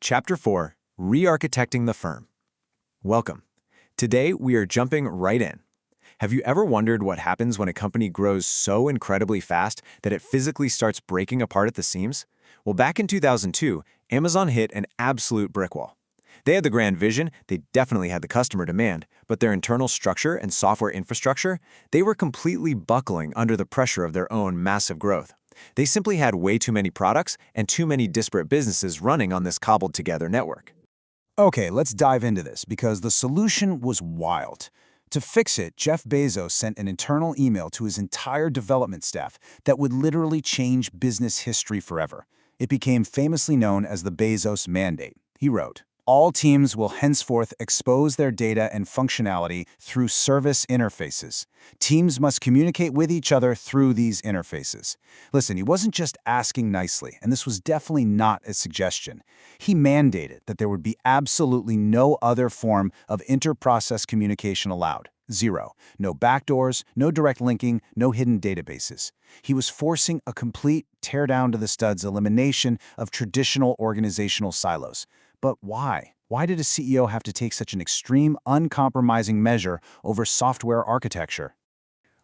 Chapter 4, Rearchitecting the Firm. Welcome. Today, we are jumping right in. Have you ever wondered what happens when a company grows so incredibly fast that it physically starts breaking apart at the seams? Well, back in 2002, Amazon hit an absolute brick wall. They had the grand vision, they definitely had the customer demand, but their internal structure and software infrastructure, they were completely buckling under the pressure of their own massive growth. They simply had way too many products and too many disparate businesses running on this cobbled-together network. Okay, let's dive into this because the solution was wild. To fix it, Jeff Bezos sent an internal email to his entire development staff that would literally change business history forever. It became famously known as the Bezos Mandate. He wrote, "All teams will henceforth expose their data and functionality through service interfaces. Teams must communicate with each other through these interfaces." Listen, he wasn't just asking nicely, and this was definitely not a suggestion. He mandated that there would be absolutely no other form of inter-process communication allowed. Zero. No backdoors, no direct linking, no hidden databases. He was forcing a complete tear-down-to-the-studs elimination of traditional organizational silos. But why? Why did a CEO have to take such an extreme, uncompromising measure over software architecture?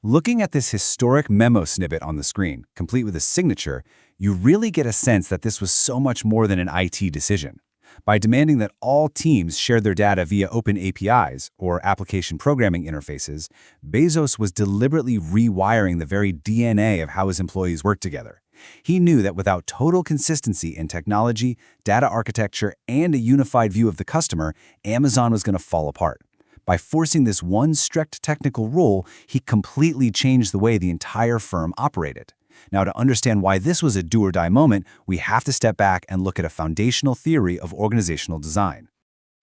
Looking at this historic memo snippet on the screen, complete with a signature, you really get a sense that this was so much more than an IT decision. By demanding that all teams share their data via open APIs, or application programming interfaces, Bezos was deliberately rewiring the very DNA of how his employees work together. He knew that without total consistency in technology, data architecture, and a unified view of the customer, Amazon was going to fall apart. By forcing this one strict technical rule, he completely changed the way the entire firm operated. Now, to understand why this was a do-or-die moment, we have to step back and look at a foundational theory of organizational design.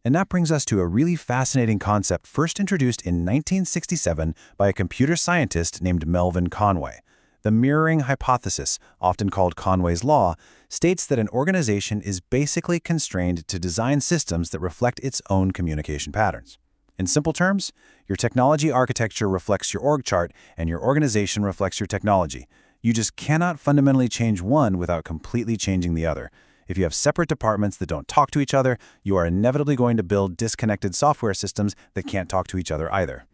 And that brings us to a really fascinating concept first introduced in 1967 by a computer scientist named Melvin Conway. The mirroring hypothesis, often called Conway's law, states that an organization is basically constrained to design systems that reflect its own communication patterns. In simple terms, your technology architecture reflects your org chart and your organization reflects your technology. You just cannot fundamentally change one without completely changing the other. If you have separate departments that don't talk to each other, you are inevitably going to build disconnected software systems that can't talk to each other either.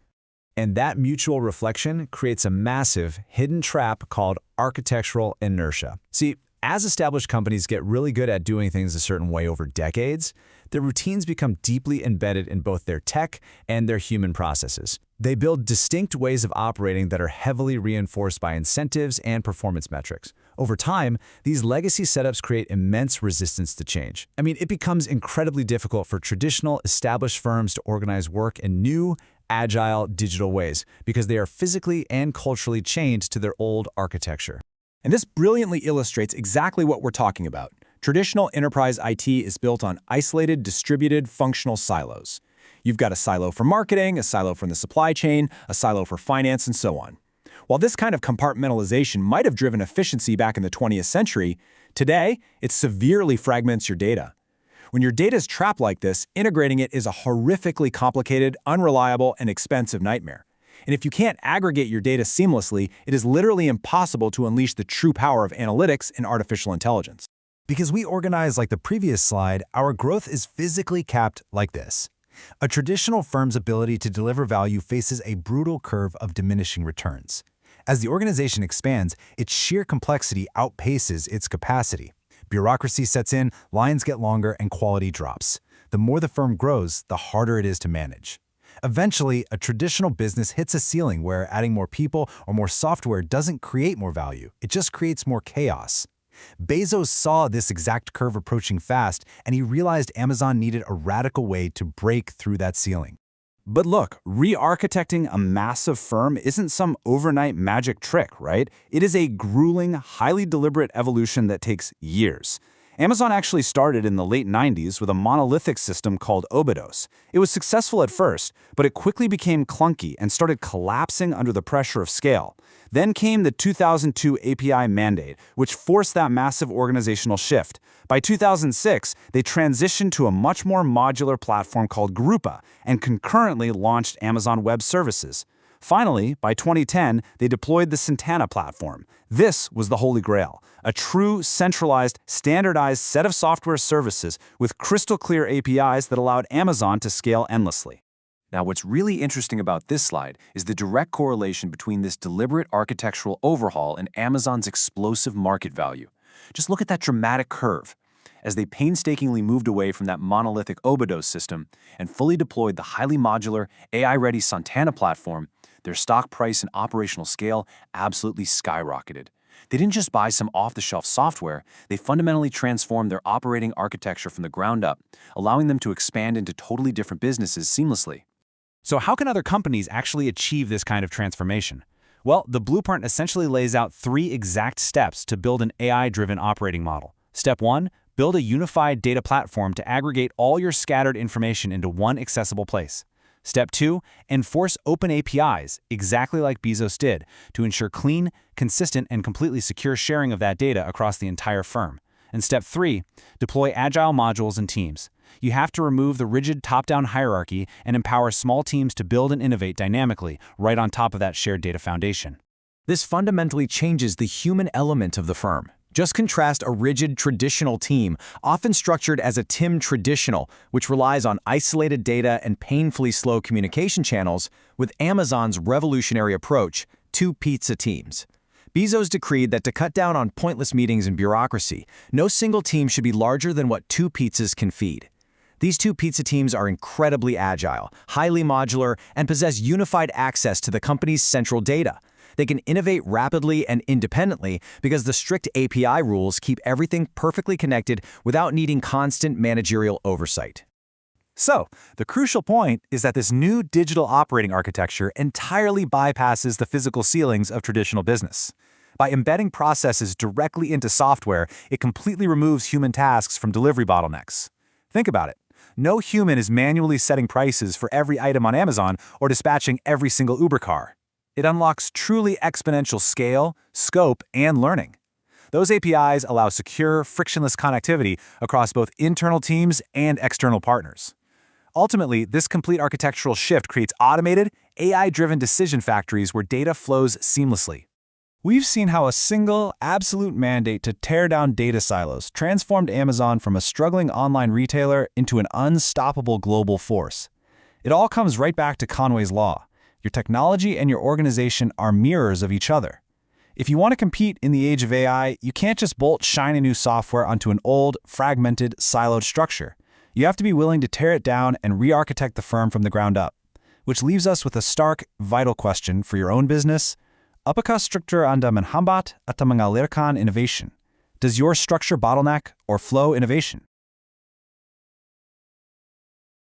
And that mutual reflection creates a massive, hidden trap called architectural inertia. See, as established companies get really good at doing things a certain way over decades, their routines become deeply embedded in both their tech and their human processes. They build distinct ways of operating that are heavily reinforced by incentives and performance metrics. Over time, these legacy setups create immense resistance to change. It becomes incredibly difficult for traditional, established firms to organize work in new, agile, digital ways because they are physically and culturally chained to their old architecture. And this brilliantly illustrates exactly what we're talking about. Traditional enterprise IT is built on isolated, distributed, functional silos. You've got a silo for marketing, a silo from the supply chain, a silo for finance, and so on. While this kind of compartmentalization might have driven efficiency back in the 20th century, today, it severely fragments your data. When your data is trapped like this, integrating it is a horrifically complicated, unreliable, and expensive nightmare. And if you can't aggregate your data seamlessly, it is literally impossible to unleash the true power of analytics and artificial intelligence. Because we organize like the previous slide, our growth is physically capped like this. A traditional firm's ability to deliver value faces a brutal curve of diminishing returns. As the organization expands, its sheer complexity outpaces its capacity. Bureaucracy sets in, lines get longer, and quality drops. The more the firm grows, the harder it is to manage. Eventually, a traditional business hits a ceiling where adding more people or more software doesn't create more value. It just creates more chaos. Bezos saw this exact curve approaching fast, and he realized Amazon needed a radical way to break through that ceiling. But look, re-architecting a massive firm isn't some overnight magic trick, right? It is a grueling, highly deliberate evolution that takes years. Amazon actually started in the late 90s with a monolithic system called Obidos. It was successful at first, but it quickly became clunky and started collapsing under the pressure of scale. Then came the 2002 API mandate, which forced that massive organizational shift. By 2006, they transitioned to a much more modular platform called Grupa and concurrently launched Amazon Web Services. Finally, by 2010, they deployed the Santana platform. This was the Holy Grail, a true, centralized, standardized set of software services with crystal-clear APIs that allowed Amazon to scale endlessly. Now, what's really interesting about this slide is the direct correlation between this deliberate architectural overhaul and Amazon's explosive market value. Just look at that dramatic curve. As they painstakingly moved away from that monolithic Obidos system and fully deployed the highly modular, AI-ready Santana platform, their stock price and operational scale absolutely skyrocketed. They didn't just buy some off-the-shelf software, they fundamentally transformed their operating architecture from the ground up, allowing them to expand into totally different businesses seamlessly. So how can other companies actually achieve this kind of transformation? Well, the blueprint essentially lays out 3 exact steps to build an AI-driven operating model. Step 1, build a unified data platform to aggregate all your scattered information into one accessible place. Step 2, enforce open APIs, exactly like Bezos did, to ensure clean, consistent, and completely secure sharing of that data across the entire firm. And Step 3, deploy agile modules and teams. You have to remove the rigid top-down hierarchy and empower small teams to build and innovate dynamically right on top of that shared data foundation. This fundamentally changes the human element of the firm. Just contrast a rigid traditional team, often structured as a TIM traditional, which relies on isolated data and painfully slow communication channels, with Amazon's revolutionary approach, 2 pizza teams. Bezos decreed that to cut down on pointless meetings and bureaucracy, no single team should be larger than what 2 pizzas can feed. These 2 pizza teams are incredibly agile, highly modular, and possess unified access to the company's central data. They can innovate rapidly and independently because the strict API rules keep everything perfectly connected without needing constant managerial oversight. So, the crucial point is that this new digital operating architecture entirely bypasses the physical ceilings of traditional business. By embedding processes directly into software, it completely removes human tasks from delivery bottlenecks. Think about it. No human is manually setting prices for every item on Amazon or dispatching every single Uber car. It unlocks truly exponential scale, scope, and learning. Those APIs allow secure, frictionless connectivity across both internal teams and external partners. Ultimately, this complete architectural shift creates automated, AI-driven decision factories where data flows seamlessly. We've seen how a single, absolute mandate to tear down data silos transformed Amazon from a struggling online retailer into an unstoppable global force. It all comes right back to Conway's Law. Your technology and your organization are mirrors of each other. If you want to compete in the age of AI, you can't just bolt shiny new software onto an old, fragmented, siloed structure. You have to be willing to tear it down and re-architect the firm from the ground up. Which leaves us with a stark, vital question for your own business. Apakah struktur Anda menghambat atau mengalirkan innovation? Does your structure bottleneck or flow innovation?